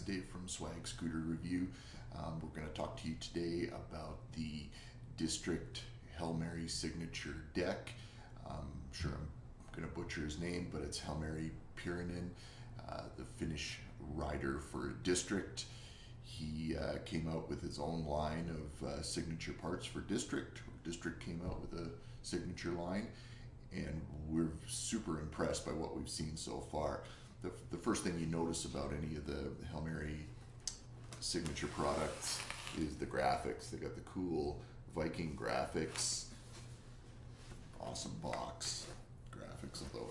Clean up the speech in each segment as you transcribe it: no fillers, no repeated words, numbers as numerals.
Dave from Swag Scooter Review. We're going to talk to you today about the District Helmeri Signature Deck. I'm sure I'm going to butcher his name, but it's Helmeri Pirinen, the Finnish rider for District. He came out with his own line of signature parts for District. District came out with a signature line, and we're super impressed by what we've seen so far. The first thing you notice about any of the Helmeri signature products is the graphics. They got the cool Viking graphics. Awesome box graphics, although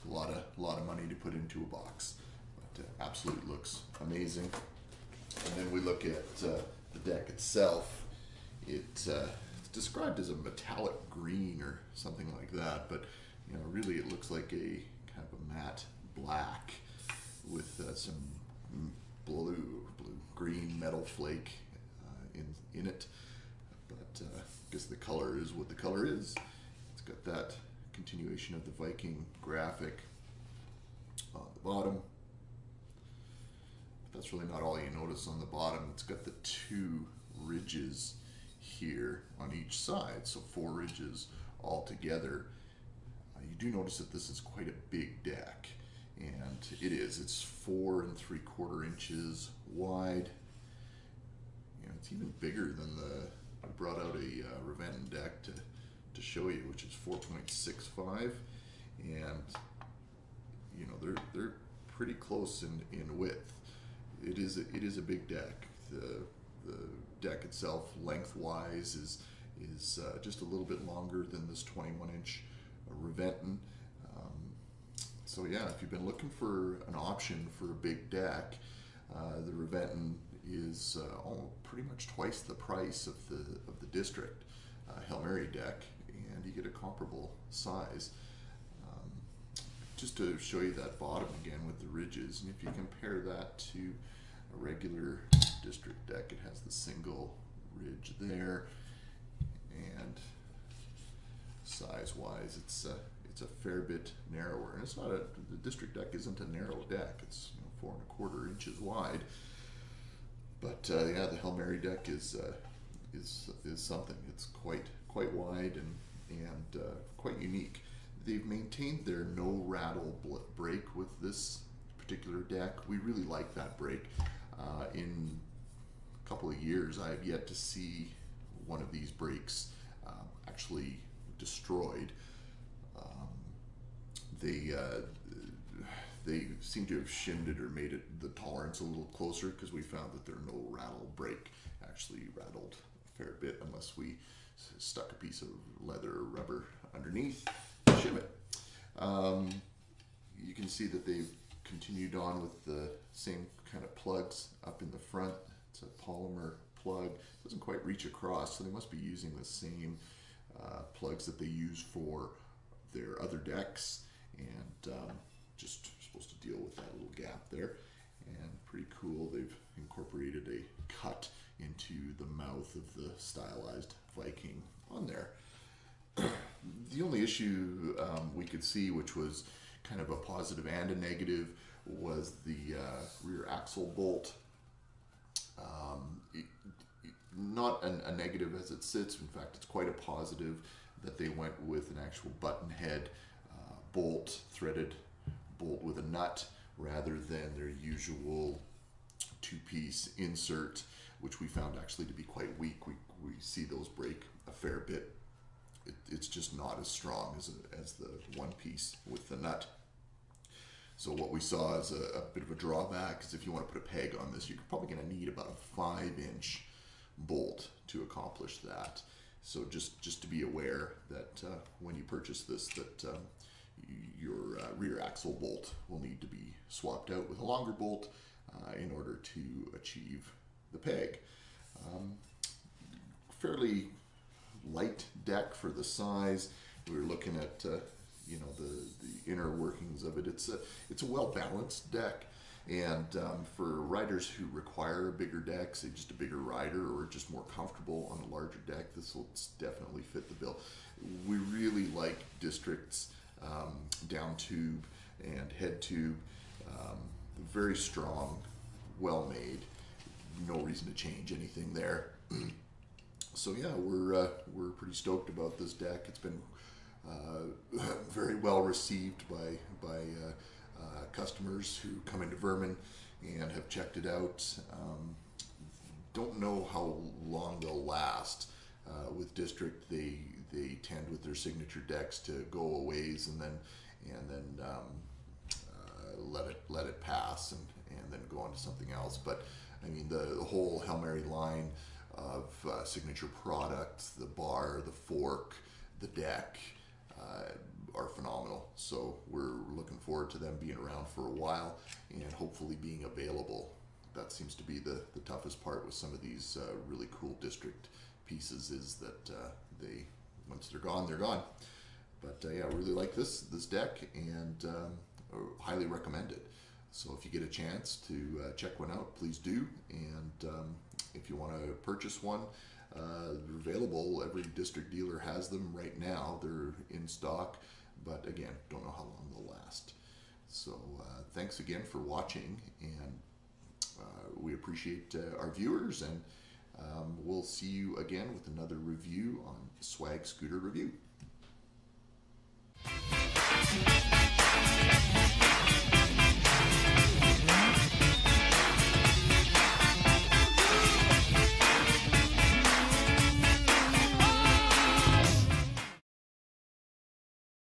a lot of money to put into a box, but absolutely looks amazing. And then we look at the deck itself. It's described as a metallic green or something like that, but you know, really it looks like a kind of a matte black with some green metal flake in it. But I guess the color is what the color is. It's got that continuation of the Viking graphic on the bottom. But that's really not all you notice on the bottom. It's got the two ridges here on each side, so 4 ridges all together. You do notice that this is quite a big deck, and it is. It's 4 3/4 inches wide. You know, it's even bigger than I brought out a ridden deck to show you, which is 4.65, and you know, they're pretty close in width. It is a big deck. The deck itself, lengthwise, is just a little bit longer than this 21-inch ridden. So yeah, if you've been looking for an option for a big deck, the ridden is pretty much twice the price of the District Helmeri deck, and you get a comparable size. Just to show you that bottom again with the ridges, and if you compare that to a regular District deck, it has the single ridge there, and size-wise, it's a fair bit narrower. And it's not the District deck isn't a narrow deck. It's 4 1/4 inches wide. But yeah, the Helmeri deck is something. It's quite wide and quite unique. They've maintained their no rattle break with this particular deck. We really like that break. In a couple of years, I have yet to see one of these breaks actually destroyed. They seem to have shimmed it or made it the tolerance a little closer, because we found that their no rattle break actually rattled a fair bit unless we stuck a piece of leather or rubber underneath to shim it. You can see that they've continued on with the same kind of plugs up in the front. It's a polymer plug. It doesn't quite reach across, so they must be using the same plugs that they use for their other decks, and just supposed to deal with that little gap there. And pretty cool, they've incorporated a cut into the mouth of the stylized Viking on there. The only issue we could see, which was kind of a positive and a negative, was the rear axle bolt. Not a negative as it sits. In fact, it's quite a positive that they went with an actual button head bolt, threaded bolt with a nut, rather than their usual 2-piece insert, which we found actually to be quite weak. We see those break a fair bit. It's just not as strong as the 1-piece with the nut. So what we saw is a bit of a drawback, is if you want to put a peg on this, you're probably going to need about a 5-inch bolt to accomplish that. So just to be aware that when you purchase this, that your rear axle bolt will need to be swapped out with a longer bolt in order to achieve the peg. Fairly light deck for the size. We were looking at you know, the inner workings of it. It's a well-balanced deck, and for riders who require a bigger deck, say just a bigger rider or just more comfortable on a larger deck, this will definitely fit the bill. We really like District's down tube and head tube. Very strong well made. No reason to change anything there. So yeah, we're pretty stoked about this deck. It's been very well received by customers who come into Vermin and have checked it out. Don't know how long they'll last. With District, they tend with their signature decks to go a ways and then let it pass and then go on to something else. But I mean, the whole Helmeri line of signature products, the bar, the fork, the deck, are phenomenal. So we're looking forward to them being around for a while and hopefully being available. That seems to be the toughest part with some of these really cool District pieces, is that they, once they're gone, they're gone. But yeah, I really like this deck and highly recommend it. So if you get a chance to check one out, please do. And if you want to purchase one, they're available. Every District dealer has them right now. They're in stock, but again, don't know how long they'll last. So thanks again for watching, and we appreciate our viewers, and we'll see you again with another review on Swag Scooter Review.